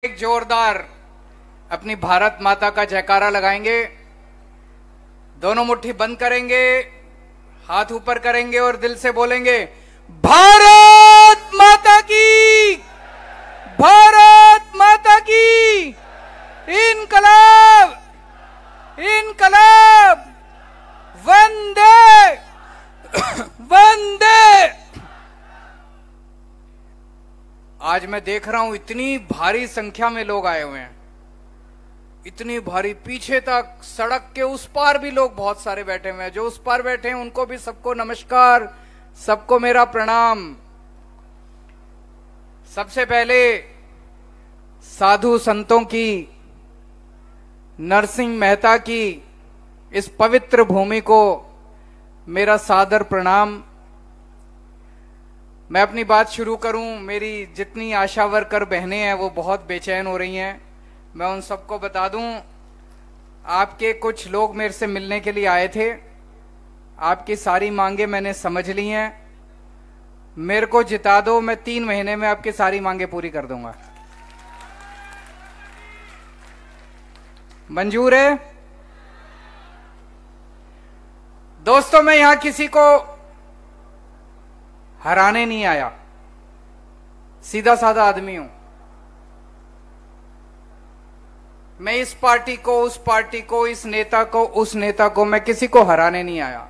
एक जोरदार अपनी भारत माता का जयकारा लगाएंगे। दोनों मुट्ठी बंद करेंगे, हाथ ऊपर करेंगे और दिल से बोलेंगे भारत माता की, भारत माता की, इनकलाब, इनकलाब, वंदे वंदे। आज मैं देख रहा हूं इतनी भारी संख्या में लोग आए हुए हैं, इतनी भारी, पीछे तक सड़क के उस पार भी लोग बहुत सारे बैठे हुए हैं। जो उस पार बैठे हैं उनको भी सबको नमस्कार, सबको मेरा प्रणाम। सबसे पहले साधु संतों की, नरसिंह मेहता की इस पवित्र भूमि को मेरा सादर प्रणाम। मैं अपनी बात शुरू करूं, मेरी जितनी आशा वर्कर बहनें हैं वो बहुत बेचैन हो रही हैं। मैं उन सबको बता दूं, आपके कुछ लोग मेरे से मिलने के लिए आए थे, आपकी सारी मांगे मैंने समझ ली हैं। मेरे को जिता दो, मैं 3 महीने में आपकी सारी मांगे पूरी कर दूंगा। मंजूर है? दोस्तों, मैं यहां किसी को हराने नहीं आया, सीधा साधा आदमी हूं। मैं इस पार्टी को, उस पार्टी को, इस नेता को, उस नेता को, मैं किसी को हराने नहीं आया।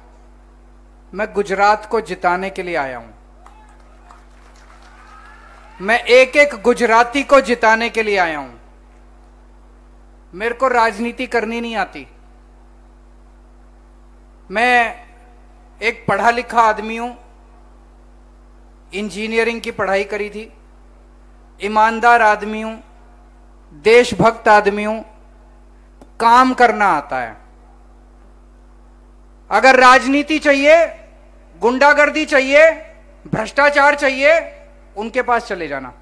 मैं गुजरात को जिताने के लिए आया हूं। मैं एक एक गुजराती को जिताने के लिए आया हूं। मेरे को राजनीति करनी नहीं आती। मैं एक पढ़ा लिखा आदमी हूं, इंजीनियरिंग की पढ़ाई करी थी, ईमानदार आदमी हूं, देशभक्त आदमी हूं, काम करना आता है। अगर राजनीति चाहिए, गुंडागर्दी चाहिए, भ्रष्टाचार चाहिए, उनके पास चले जाना।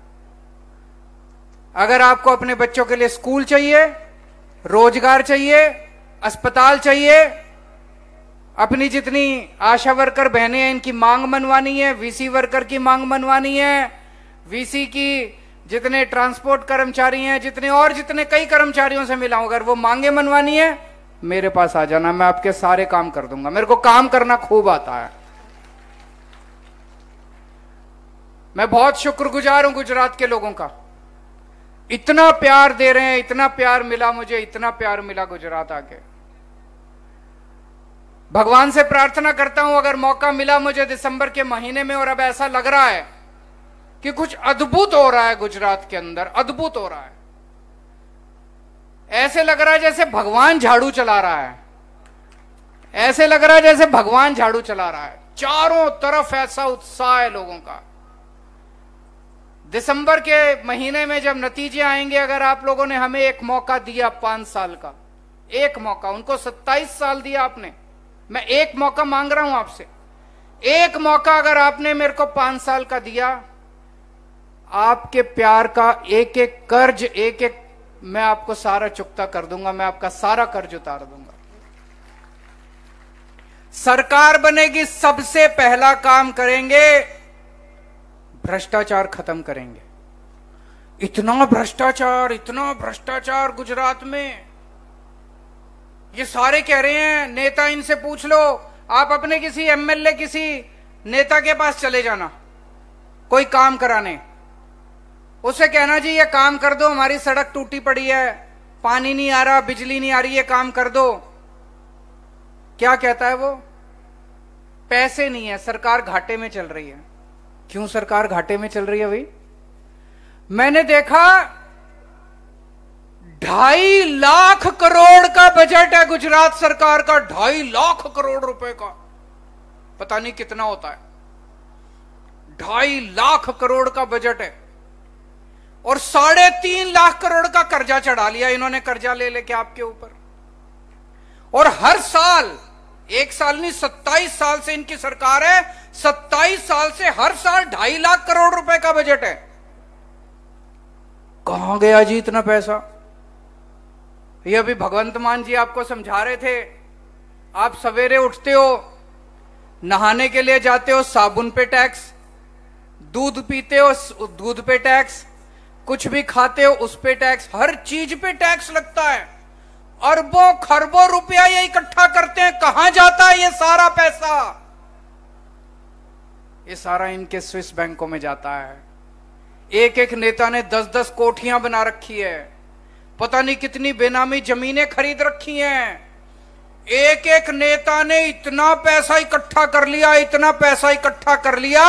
अगर आपको अपने बच्चों के लिए स्कूल चाहिए, रोजगार चाहिए, अस्पताल चाहिए, अपनी जितनी आशा वर्कर बहनें हैं इनकी मांग मनवानी है, वीसी वर्कर की मांग मनवानी है, वीसी की जितने ट्रांसपोर्ट कर्मचारी हैं, जितने कई कर्मचारियों से मिला हूं, अगर वो मांगे मनवानी है मेरे पास आ जाना, मैं आपके सारे काम कर दूंगा। मेरे को काम करना खूब आता है। मैं बहुत शुक्रगुजार हूं गुजरात के लोगों का। इतना प्यार दे रहे हैं, इतना प्यार मिला मुझे, इतना प्यार मिला गुजरात आके। भगवान से प्रार्थना करता हूं अगर मौका मिला मुझे दिसंबर के महीने में, और अब ऐसा लग रहा है कि कुछ अद्भुत हो रहा है गुजरात के अंदर, अद्भुत हो रहा है। ऐसे लग रहा है जैसे भगवान झाड़ू चला रहा है, ऐसे लग रहा है जैसे भगवान झाड़ू चला रहा है। चारों तरफ ऐसा उत्साह है लोगों का। दिसंबर के महीने में जब नतीजे आएंगे, अगर आप लोगों ने हमें एक मौका दिया 5 साल का, एक मौका, उनको 27 साल दिया आपने, मैं एक मौका मांग रहा हूं आपसे। एक मौका अगर आपने मेरे को 5 साल का दिया, आपके प्यार का एक एक कर्ज, एक एक मैं आपको सारा चुकता कर दूंगा, मैं आपका सारा कर्ज उतार दूंगा। सरकार बनेगी, सबसे पहला काम करेंगे भ्रष्टाचार खत्म करेंगे। इतना भ्रष्टाचार गुजरात में। ये सारे कह रहे हैं, नेता इनसे पूछ लो, आप अपने किसी एमएलए, किसी नेता के पास चले जाना कोई काम कराने, उससे कहना जी ये काम कर दो, हमारी सड़क टूटी पड़ी है, पानी नहीं आ रहा, बिजली नहीं आ रही, ये काम कर दो। क्या कहता है वो? पैसे नहीं है, सरकार घाटे में चल रही है। क्यों सरकार घाटे में चल रही है भाई? मैंने देखा 2.5 लाख करोड़ का बजट है गुजरात सरकार का, 2.5 लाख करोड़ रुपए का। पता नहीं कितना होता है। 2.5 लाख करोड़ का बजट है और 3.5 लाख करोड़ का कर्जा चढ़ा लिया इन्होंने, कर्जा ले लेके आपके ऊपर। और हर साल, एक साल नहीं, 27 साल से इनकी सरकार है, 27 साल से हर साल 2.5 लाख करोड़ रुपए का बजट है। कहां गया जी इतना पैसा? ये अभी भगवंत मान जी आपको समझा रहे थे। आप सवेरे उठते हो, नहाने के लिए जाते हो, साबुन पे टैक्स, दूध पीते हो, दूध पे टैक्स, कुछ भी खाते हो उस पे टैक्स, हर चीज पे टैक्स लगता है। अरबों खरबों रुपया ये इकट्ठा करते हैं, कहां जाता है ये सारा पैसा? ये सारा इनके स्विस बैंकों में जाता है। एक एक नेता ने 10-10 कोठियां बना रखी है, पता नहीं कितनी बेनामी जमीनें खरीद रखी हैं। एक एक नेता ने इतना पैसा इकट्ठा कर लिया, इतना पैसा इकट्ठा कर लिया,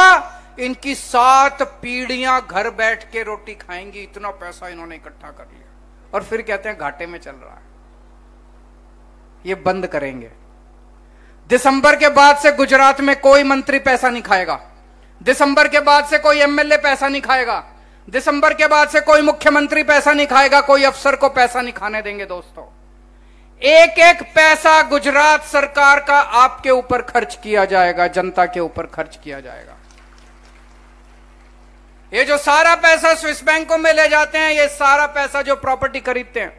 इनकी 7 पीढ़ियां घर बैठ के रोटी खाएंगी, इतना पैसा इन्होंने इकट्ठा कर लिया। और फिर कहते हैं घाटे में चल रहा है। ये बंद करेंगे। दिसंबर के बाद से गुजरात में कोई मंत्री पैसा नहीं खाएगा, दिसंबर के बाद से कोई एमएलए पैसा नहीं खाएगा, दिसंबर के बाद से कोई मुख्यमंत्री पैसा नहीं खाएगा, कोई अफसर को पैसा नहीं खाने देंगे। दोस्तों, एक एक पैसा गुजरात सरकार का आपके ऊपर खर्च किया जाएगा, जनता के ऊपर खर्च किया जाएगा। ये जो सारा पैसा स्विस बैंकों में ले जाते हैं, ये सारा पैसा जो प्रॉपर्टी खरीदते हैं,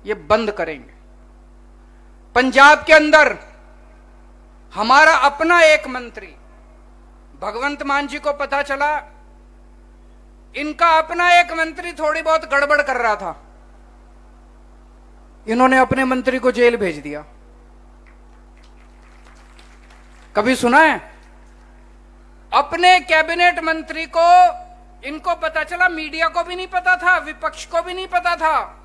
ये बंद करेंगे। पंजाब के अंदर हमारा अपना एक मंत्री भगवंत मान जी को पता चला, इनका अपना एक मंत्री थोड़ी बहुत गड़बड़ कर रहा था, इन्होंने अपने मंत्री को जेल भेज दिया। कभी सुना है? अपने कैबिनेट मंत्री को इनको पता चला, मीडिया को भी नहीं पता था, विपक्ष को भी नहीं पता था,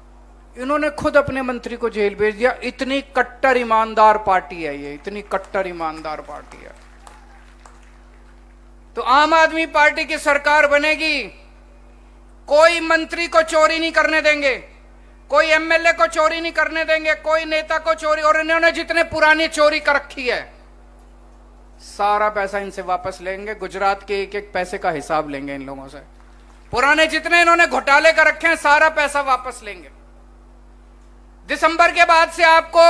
इन्होंने खुद अपने मंत्री को जेल भेज दिया। इतनी कट्टर ईमानदार पार्टी है ये, इतनी कट्टर ईमानदार पार्टी है। तो आम आदमी पार्टी की सरकार बनेगी, कोई मंत्री को चोरी नहीं करने देंगे, कोई एमएलए को चोरी नहीं करने देंगे, कोई नेता को चोरी। और इन्होंने जितने पुरानी चोरी कर रखी है, सारा पैसा इनसे वापस लेंगे। गुजरात के एक एक पैसे का हिसाब लेंगे इन लोगों से। पुराने जितने इन्होंने घोटाले कर रखे हैं, सारा पैसा वापस लेंगे। दिसंबर के बाद से आपको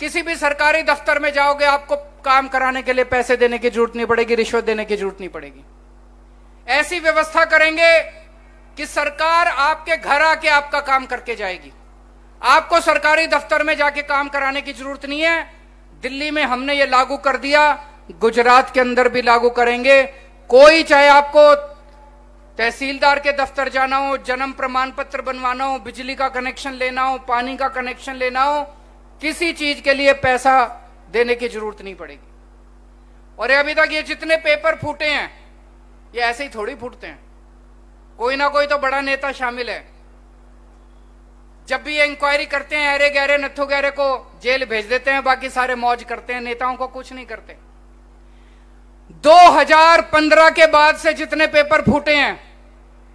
किसी भी सरकारी दफ्तर में जाओगे, आपको काम कराने के लिए पैसे देने की जरूरत नहीं पड़ेगी, रिश्वत देने की जरूरत नहीं पड़ेगी। ऐसी व्यवस्था करेंगे कि सरकार आपके घर आके आपका काम करके जाएगी। आपको सरकारी दफ्तर में जाके काम कराने की जरूरत नहीं है। दिल्ली में हमने ये लागू कर दिया, गुजरात के अंदर भी लागू करेंगे। कोई, चाहे आपको तहसीलदार के दफ्तर जाना हो, जन्म प्रमाण पत्र बनवाना हो, बिजली का कनेक्शन लेना हो, पानी का कनेक्शन लेना हो, किसी चीज के लिए पैसा देने की जरूरत नहीं पड़ेगी। और अभी तक ये जितने पेपर फूटे हैं, ये ऐसे ही थोड़ी फूटते हैं, कोई ना कोई तो बड़ा नेता शामिल है। जब भी ये इंक्वायरी करते हैं, अरे गहरे नथु गहरे को जेल भेज देते हैं, बाकी सारे मौज करते हैं, नेताओं को कुछ नहीं करते। 2015 के बाद से जितने पेपर फूटे हैं,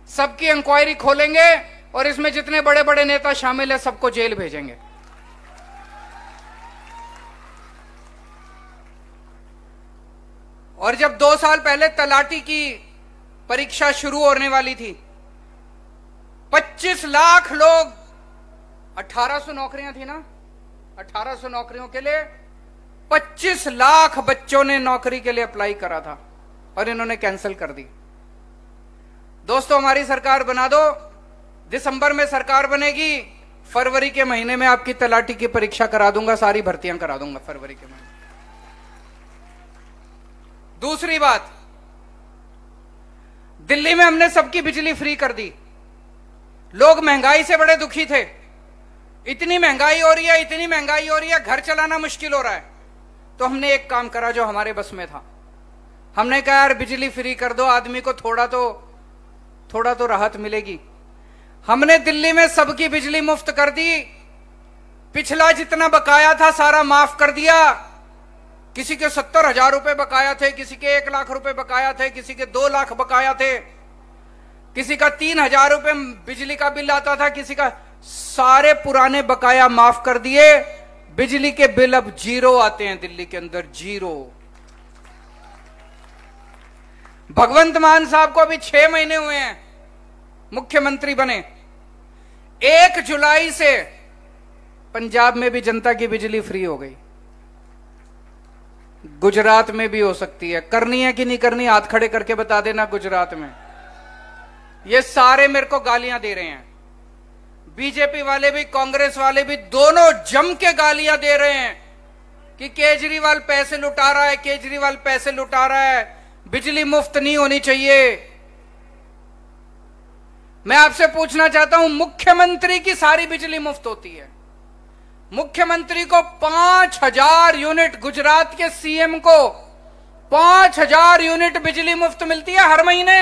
सबकी इंक्वायरी खोलेंगे और इसमें जितने बड़े बड़े नेता शामिल है, सबको जेल भेजेंगे। और जब 2 साल पहले तलाटी की परीक्षा शुरू होने वाली थी, 25 लाख लोग, 1800 नौकरियां थी ना, 1800 नौकरियों के लिए 25 लाख बच्चों ने नौकरी के लिए अप्लाई करा था और इन्होंने कैंसिल कर दी। दोस्तों, हमारी सरकार बना दो, दिसंबर में सरकार बनेगी, फरवरी के महीने में आपकी तलाटी की परीक्षा करा दूंगा, सारी भर्तियां करा दूंगा फरवरी के महीने। दूसरी बात, दिल्ली में हमने सबकी बिजली फ्री कर दी। लोग महंगाई से बड़े दुखी थे, इतनी महंगाई हो रही है, इतनी महंगाई हो रही है, घर चलाना मुश्किल हो रहा है। तो हमने एक काम करा जो हमारे बस में था, हमने कहा यार बिजली फ्री कर दो, आदमी को थोड़ा तो राहत मिलेगी। हमने दिल्ली में सबकी बिजली मुफ्त कर दी, पिछला जितना बकाया था सारा माफ कर दिया। किसी के 70,000 रुपए बकाया थे, किसी के 1 लाख रुपए बकाया थे, किसी के 2 लाख बकाया थे, किसी का 3,000 रुपए बिजली का बिल आता था, किसी का, सारे पुराने बकाया माफ कर दिए। बिजली के बिल अब 0 आते हैं दिल्ली के अंदर, 0। भगवंत मान साहब को अभी 6 महीने हुए हैं मुख्यमंत्री बने। 1 जुलाई से पंजाब में भी जनता की बिजली फ्री हो गई, गुजरात में भी हो सकती है। करनी है कि नहीं करनी, हाथ खड़े करके बता देना गुजरात में। ये सारे मेरे को गालियां दे रहे हैं, बीजेपी वाले भी, कांग्रेस वाले भी, दोनों जम के गालियां दे रहे हैं कि केजरीवाल पैसे लुटा रहा है, केजरीवाल पैसे लुटा रहा है, बिजली मुफ्त नहीं होनी चाहिए। मैं आपसे पूछना चाहता हूं, मुख्यमंत्री की सारी बिजली मुफ्त होती है। मुख्यमंत्री को 5,000 यूनिट, गुजरात के सीएम को 5,000 यूनिट बिजली मुफ्त मिलती है हर महीने।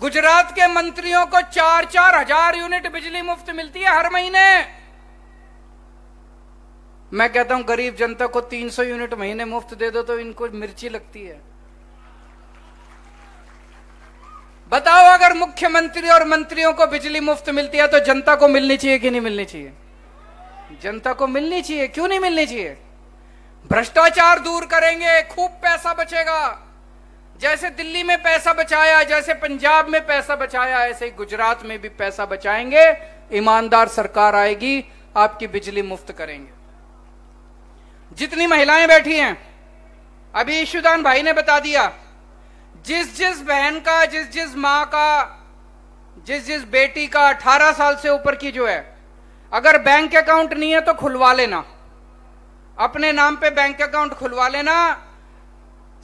गुजरात के मंत्रियों को 4-4 हजार यूनिट बिजली मुफ्त मिलती है हर महीने। मैं कहता हूं गरीब जनता को 300 यूनिट महीने मुफ्त दे दो तो इनको मिर्ची लगती है। बताओ, अगर मुख्यमंत्री और मंत्रियों को बिजली मुफ्त मिलती है तो जनता को मिलनी चाहिए कि नहीं मिलनी चाहिए? जनता को मिलनी चाहिए। क्यों नहीं मिलनी चाहिए? भ्रष्टाचार दूर करेंगे, खूब पैसा बचेगा। जैसे दिल्ली में पैसा बचाया, जैसे पंजाब में पैसा बचाया, ऐसे ही गुजरात में भी पैसा बचाएंगे। ईमानदार सरकार आएगी, आपकी बिजली मुफ्त करेंगे। जितनी महिलाएं बैठी हैं, अभी ईशुदान भाई ने बता दिया, जिस जिस बहन का, जिस जिस मां का, जिस जिस बेटी का 18 साल से ऊपर की जो है, अगर बैंक अकाउंट नहीं है तो खुलवा लेना, अपने नाम पे बैंक अकाउंट खुलवा लेना।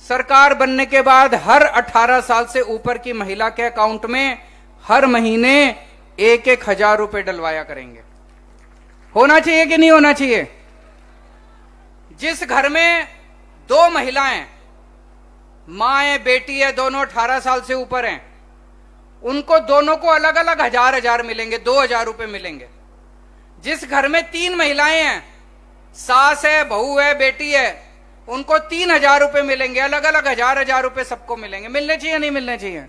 सरकार बनने के बाद हर 18 साल से ऊपर की महिला के अकाउंट में हर महीने 1-1 हजार रुपए डलवाया करेंगे। होना चाहिए कि नहीं होना चाहिए? जिस घर में 2 महिलाएं, मां है, बेटी है, दोनों 18 साल से ऊपर हैं, उनको दोनों को अलग अलग हजार मिलेंगे, 2,000 रुपए मिलेंगे। जिस घर में 3 महिलाएं हैं, सास है, बहू है, बेटी है, उनको 3,000 रुपए मिलेंगे, अलग अलग हजार रुपए सबको मिलेंगे। मिलने चाहिए नहीं मिलने चाहिए?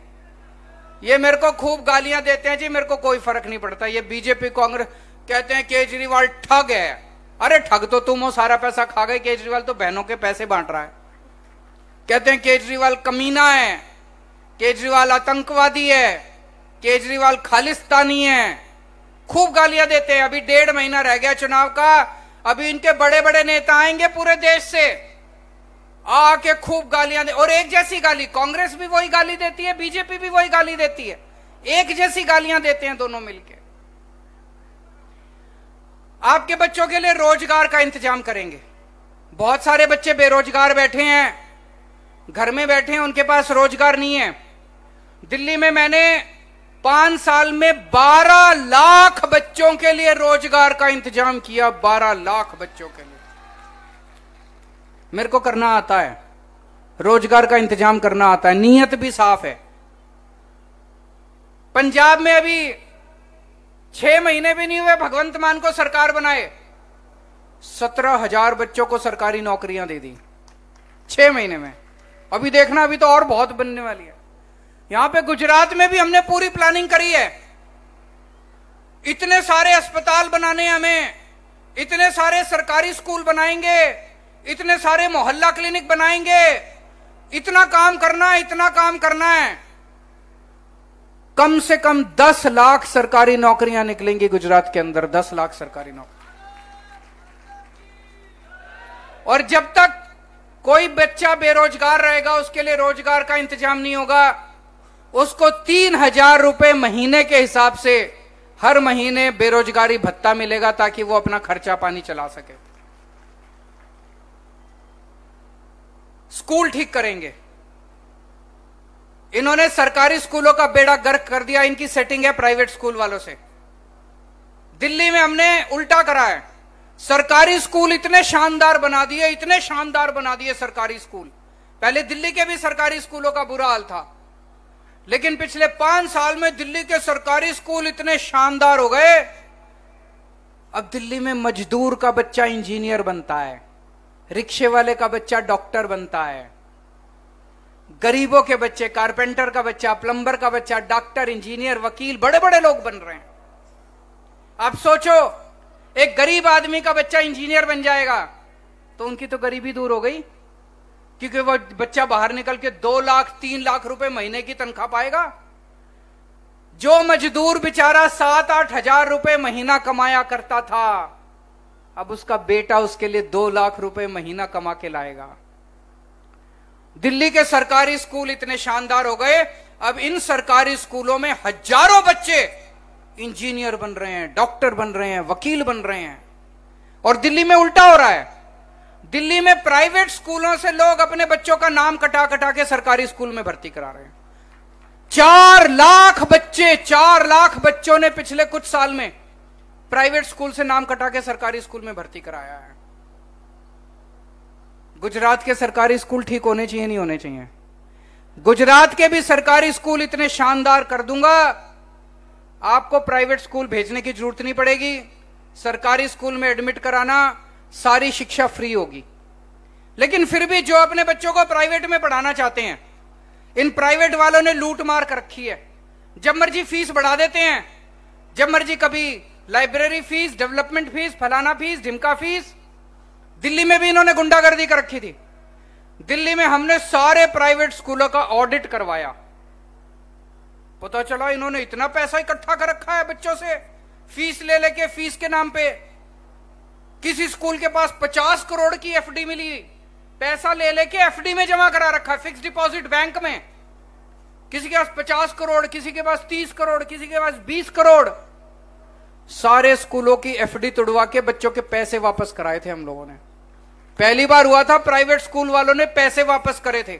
ये मेरे को खूब गालियां देते हैं जी, मेरे को कोई फर्क नहीं पड़ता। ये बीजेपी कांग्रेस कहते हैं केजरीवाल ठग है। अरे ठग तो तुम हो, सारा पैसा खा गए। केजरीवाल तो बहनों के पैसे बांट रहा है। कहते हैं केजरीवाल कमीना है, केजरीवाल आतंकवादी है, केजरीवाल खालिस्तानी है। खूब गालियां देते हैं। अभी 1.5 महीना रह गया चुनाव का, अभी इनके बड़े बड़े नेता आएंगे पूरे देश से, आके खूब गालियां दे। और एक जैसी गाली, कांग्रेस भी वही गाली देती है, बीजेपी भी वही गाली देती है, एक जैसी गालियां देते हैं दोनों मिलकर। आपके बच्चों के लिए रोजगार का इंतजाम करेंगे। बहुत सारे बच्चे बेरोजगार बैठे हैं, घर में बैठे हैं, उनके पास रोजगार नहीं है। दिल्ली में मैंने 5 साल में 12 लाख बच्चों के लिए रोजगार का इंतजाम किया। 12 लाख बच्चों के लिए मेरे को करना आता है, रोजगार का इंतजाम करना आता है, नीयत भी साफ है। पंजाब में अभी 6 महीने भी नहीं हुए भगवंत मान को सरकार बनाए, 17,000 बच्चों को सरकारी नौकरियां दे दी 6 महीने में। अभी देखना, अभी तो और बहुत बनने वाली है। यहां पे गुजरात में भी हमने पूरी प्लानिंग करी है। इतने सारे अस्पताल बनाने हमें, इतने सारे सरकारी स्कूल बनाएंगे, इतने सारे मोहल्ला क्लिनिक बनाएंगे। इतना काम करना है, इतना काम करना है। कम से कम 10 लाख सरकारी नौकरियां निकलेंगी गुजरात के अंदर, 10 लाख सरकारी नौकरी। और जब तक कोई बच्चा बेरोजगार रहेगा, उसके लिए रोजगार का इंतजाम नहीं होगा, उसको 3,000 रुपए महीने के हिसाब से हर महीने बेरोजगारी भत्ता मिलेगा, ताकि वो अपना खर्चा पानी चला सके। स्कूल ठीक करेंगे। इन्होंने सरकारी स्कूलों का बेड़ा गर्क कर दिया, इनकी सेटिंग है प्राइवेट स्कूल वालों से। दिल्ली में हमने उल्टा करा है, सरकारी स्कूल इतने शानदार बना दिए, इतने शानदार बना दिए सरकारी स्कूल। पहले दिल्ली के भी सरकारी स्कूलों का बुरा हाल था, लेकिन पिछले 5 साल में दिल्ली के सरकारी स्कूल इतने शानदार हो गए, अब दिल्ली में मजदूर का बच्चा इंजीनियर बनता है, रिक्शे वाले का बच्चा डॉक्टर बनता है, गरीबों के बच्चे, कारपेंटर का बच्चा, प्लम्बर का बच्चा डॉक्टर, इंजीनियर, वकील, बड़े बड़े लोग बन रहे हैं। आप सोचो, एक गरीब आदमी का बच्चा इंजीनियर बन जाएगा तो उनकी तो गरीबी दूर हो गई, क्योंकि वो बच्चा बाहर निकल के 2 लाख 3 लाख रुपए महीने की तनख्वाह पाएगा। जो मजदूर बेचारा 7-8 हजार रुपए महीना कमाया करता था, अब उसका बेटा उसके लिए 2 लाख रुपए महीना कमा के लाएगा। दिल्ली के सरकारी स्कूल इतने शानदार हो गए, अब इन सरकारी स्कूलों में हजारों बच्चे इंजीनियर बन रहे हैं, डॉक्टर बन रहे हैं, वकील बन रहे हैं। और दिल्ली में उल्टा हो रहा है, दिल्ली में प्राइवेट स्कूलों से लोग अपने बच्चों का नाम कटा कटा के सरकारी स्कूल में भर्ती करा रहे हैं। 4 लाख बच्चे, 4 लाख बच्चों ने पिछले कुछ साल में प्राइवेट स्कूल से नाम कटा के सरकारी स्कूल में भर्ती कराया है। गुजरात के सरकारी स्कूल ठीक होने चाहिए, नहीं होने चाहिए? गुजरात के भी सरकारी स्कूल इतने शानदार कर दूंगा, आपको प्राइवेट स्कूल भेजने की जरूरत नहीं पड़ेगी। सरकारी स्कूल में एडमिट कराना, सारी शिक्षा फ्री होगी। लेकिन फिर भी जो अपने बच्चों को प्राइवेट में पढ़ाना चाहते हैं, इन प्राइवेट वालों ने लूट मार कर रखी है। जब मर्जी फीस बढ़ा देते हैं, जब मर्जी कभी लाइब्रेरी फीस, डेवलपमेंट फीस, फलाना फीस, ढिमका फीस। दिल्ली में भी इन्होंने गुंडागर्दी कर रखी थी। दिल्ली में हमने सारे प्राइवेट स्कूलों का ऑडिट करवाया, पता चला इन्होंने इतना पैसा इकट्ठा कर रखा है बच्चों से, फीस ले लेके, फीस के नाम पे। किसी स्कूल के पास 50 करोड़ की एफडी मिली, पैसा ले लेके एफडी में जमा करा रखा है, फिक्स डिपॉजिट बैंक में। किसी के पास 50 करोड़, किसी के पास 30 करोड़, किसी के पास 20 करोड़। सारे स्कूलों की एफडी तोड़वा के बच्चों के पैसे वापस कराए थे हम लोगों ने। पहली बार हुआ था प्राइवेट स्कूल वालों ने पैसे वापस करे थे।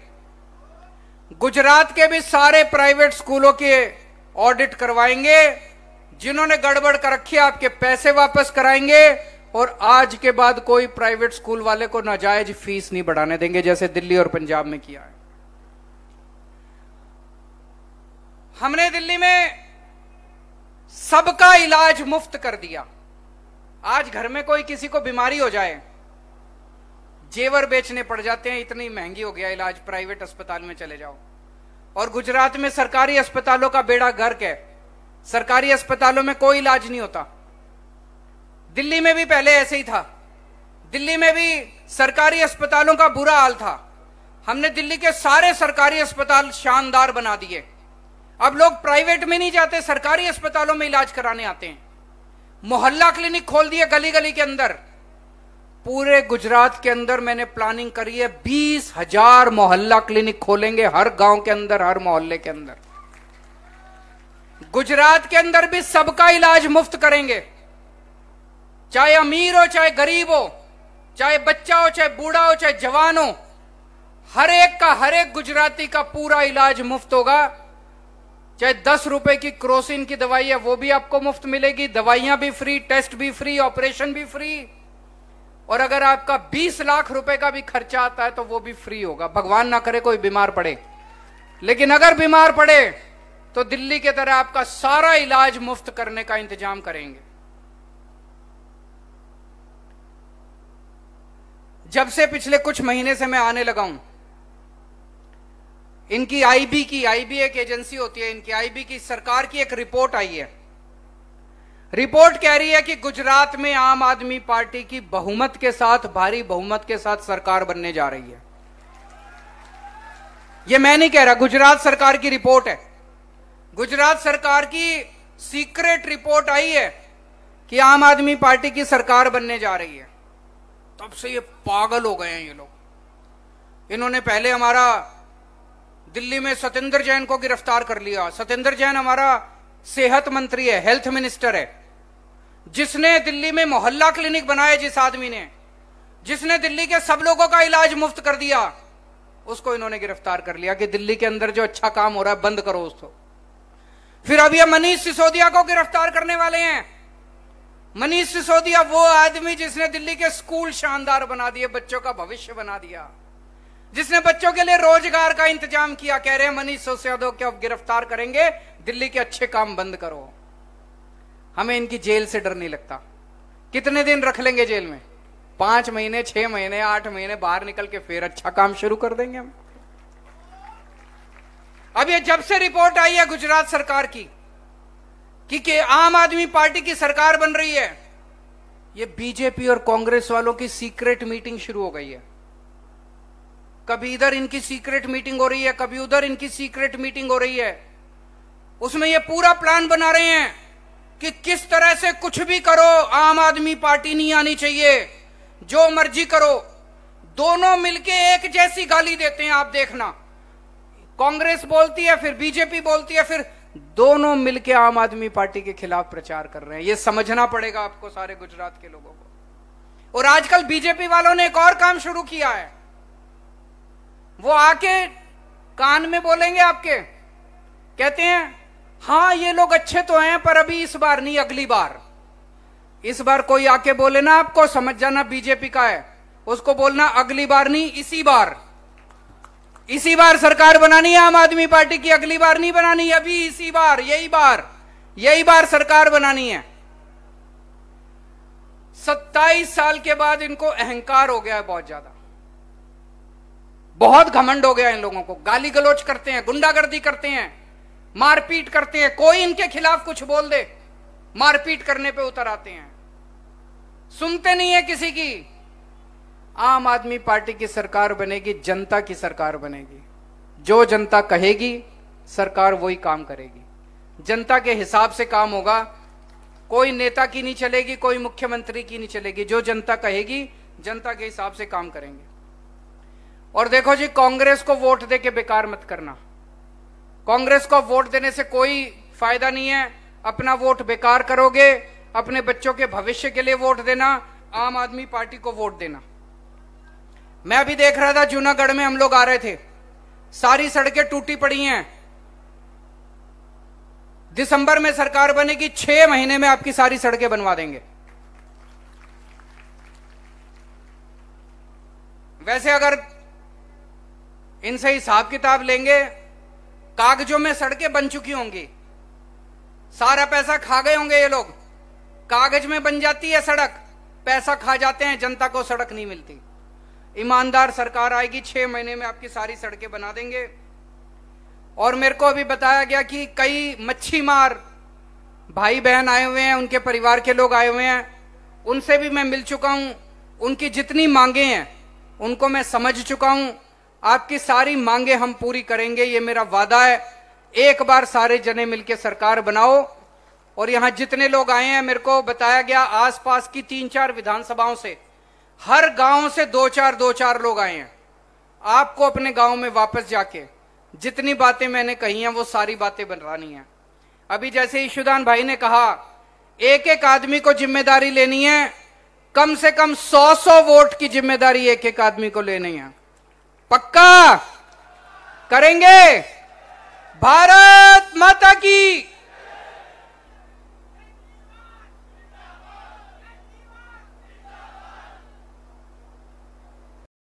गुजरात के भी सारे प्राइवेट स्कूलों के ऑडिट करवाएंगे, जिन्होंने गड़बड़ कर रखी है आपके पैसे वापस कराएंगे, और आज के बाद कोई प्राइवेट स्कूल वाले को नाजायज फीस नहीं बढ़ाने देंगे, जैसे दिल्ली और पंजाब में किया है। हमने दिल्ली में सबका इलाज मुफ्त कर दिया। आज घर में कोई किसी को बीमारी हो जाए, जेवर बेचने पड़ जाते हैं, इतनी महंगी हो गया इलाज, प्राइवेट अस्पताल में चले जाओ। और गुजरात में सरकारी अस्पतालों का बेड़ा गर्क है, सरकारी अस्पतालों में कोई इलाज नहीं होता। दिल्ली में भी पहले ऐसे ही था, दिल्ली में भी सरकारी अस्पतालों का बुरा हाल था। हमने दिल्ली के सारे सरकारी अस्पताल शानदार बना दिए। अब लोग प्राइवेट में नहीं जाते, सरकारी अस्पतालों में इलाज कराने आते हैं। मोहल्ला क्लिनिक खोल दिए गली गली के अंदर। पूरे गुजरात के अंदर मैंने प्लानिंग करी है, 20,000 मोहल्ला क्लिनिक खोलेंगे हर गांव के अंदर, हर मोहल्ले के अंदर। गुजरात के अंदर भी सबका इलाज मुफ्त करेंगे, चाहे अमीर हो, चाहे गरीब हो, चाहे बच्चा हो, चाहे बूढ़ा हो, चाहे जवान हो। हर एक का, हर एक गुजराती का पूरा इलाज मुफ्त होगा। चाहे 10 रुपए की क्रोसिन की दवाई है वो भी आपको मुफ्त मिलेगी, दवाइयां भी फ्री, टेस्ट भी फ्री, ऑपरेशन भी फ्री। और अगर आपका 20 लाख रुपए का भी खर्चा आता है तो वो भी फ्री होगा। भगवान ना करे कोई बीमार पड़े, लेकिन अगर बीमार पड़े तो दिल्ली के तरह आपका सारा इलाज मुफ्त करने का इंतजाम करेंगे। जब से पिछले कुछ महीने से मैं आने लगा हूं, इनकी आईबी एक एजेंसी होती है, इनकी आईबी की सरकार की एक रिपोर्ट आई है। रिपोर्ट कह रही है कि गुजरात में आम आदमी पार्टी की बहुमत के साथ, भारी बहुमत के साथ सरकार बनने जा रही है। यह मैं नहीं कह रहा, गुजरात सरकार की रिपोर्ट है। गुजरात सरकार की सीक्रेट रिपोर्ट आई है कि आम आदमी पार्टी की सरकार बनने जा रही है। तब से ये पागल हो गए हैं ये लोग। इन्होंने पहले हमारा दिल्ली में सत्येंद्र जैन को गिरफ्तार कर लिया। सत्येंद्र जैन हमारा सेहत मंत्री है, हेल्थ मिनिस्टर है, जिसने दिल्ली में मोहल्ला क्लिनिक बनाए, जिस आदमी ने, जिसने दिल्ली के सब लोगों का इलाज मुफ्त कर दिया, उसको इन्होंने गिरफ्तार कर लिया कि दिल्ली के अंदर जो अच्छा काम हो रहा है बंद करो उसको। फिर अब ये मनीष सिसोदिया को गिरफ्तार करने वाले हैं। मनीष सिसोदिया वो आदमी जिसने दिल्ली के स्कूल शानदार बना दिए, बच्चों का भविष्य बना दिया, जिसने बच्चों के लिए रोजगार का इंतजाम किया। कह रहे हैं मनीष सिसोदिया को अब गिरफ्तार करेंगे, दिल्ली के अच्छे काम बंद करो। हमें इनकी जेल से डर नहीं लगता। कितने दिन रख लेंगे जेल में? 5 महीने, 6 महीने, 8 महीने, बाहर निकल के फिर अच्छा काम शुरू कर देंगे हम। अब ये जब से रिपोर्ट आई है गुजरात सरकार की कि आम आदमी पार्टी की सरकार बन रही है, ये बीजेपी और कांग्रेस वालों की सीक्रेट मीटिंग शुरू हो गई है। कभी इधर इनकी सीक्रेट मीटिंग हो रही है, कभी उधर इनकी सीक्रेट मीटिंग हो रही है। उसमें ये पूरा प्लान बना रहे हैं कि किस तरह से कुछ भी करो, आम आदमी पार्टी नहीं आनी चाहिए, जो मर्जी करो। दोनों मिलके एक जैसी गाली देते हैं, आप देखना। कांग्रेस बोलती है, फिर बीजेपी बोलती है, फिर दोनों मिलके आम आदमी पार्टी के खिलाफ प्रचार कर रहे हैं। यह समझना पड़ेगा आपको, सारे गुजरात के लोगों को। और आजकल बीजेपी वालों ने एक और काम शुरू किया है। वो आके कान में बोलेंगे आपके कहते हैं हाँ ये लोग अच्छे तो हैं पर अभी इस बार नहीं, अगली बार। इस बार कोई आके बोले ना आपको, समझ जाना बीजेपी का है, उसको बोलना अगली बार नहीं, इसी बार। इसी बार सरकार बनानी है आम आदमी पार्टी की, अगली बार नहीं बनानी, अभी इसी बार, यही बार सरकार बनानी है। 27 साल के बाद इनको अहंकार हो गया है बहुत ज्यादा, बहुत घमंड हो गया इन लोगों को। गाली गलौज करते हैं, गुंडागर्दी करते हैं, मारपीट करते हैं, कोई इनके खिलाफ कुछ बोल दे मारपीट करने पे उतर आते हैं, सुनते नहीं है किसी की। आम आदमी पार्टी की सरकार बनेगी, जनता की सरकार बनेगी। जो जनता कहेगी सरकार वही काम करेगी, जनता के हिसाब से काम होगा। कोई नेता की नहीं चलेगी, कोई मुख्यमंत्री की नहीं चलेगी, जो जनता कहेगी जनता के हिसाब से काम करेंगे। और देखो जी, कांग्रेस को वोट देके बेकार मत करना, कांग्रेस को वोट देने से कोई फायदा नहीं है। अपना वोट बेकार करोगे, अपने बच्चों के भविष्य के लिए वोट देना, आम आदमी पार्टी को वोट देना। मैं अभी देख रहा था, जूनागढ़ में हम लोग आ रहे थे, सारी सड़कें टूटी पड़ी हैं। दिसंबर में सरकार बनेगी, 6 महीने में आपकी सारी सड़कें बनवा देंगे। वैसे अगर इनसे हिसाब किताब लेंगे, कागजों में सड़कें बन चुकी होंगी, सारा पैसा खा गए होंगे ये लोग। कागज में बन जाती है सड़क, पैसा खा जाते हैं, जनता को सड़क नहीं मिलती। ईमानदार सरकार आएगी, 6 महीने में आपकी सारी सड़कें बना देंगे। और मेरे को अभी बताया गया कि कई मच्छी मार भाई बहन आए हुए हैं, उनके परिवार के लोग आए हुए हैं, उनसे भी मैं मिल चुका हूं। उनकी जितनी मांगे हैं उनको मैं समझ चुका हूं। आपकी सारी मांगे हम पूरी करेंगे, ये मेरा वादा है। एक बार सारे जने मिलकर सरकार बनाओ। और यहां जितने लोग आए हैं, मेरे को बताया गया आसपास की 3-4 विधानसभाओं से, हर गांव से 2-4 लोग आए हैं। आपको अपने गांव में वापस जाके जितनी बातें मैंने कही हैं वो सारी बातें बनवानी है। अभी जैसे ईशुदान भाई ने कहा, एक एक आदमी को जिम्मेदारी लेनी है, कम से कम 100 वोट की जिम्मेदारी एक एक आदमी को लेनी है। पक्का करेंगे? भारत माता की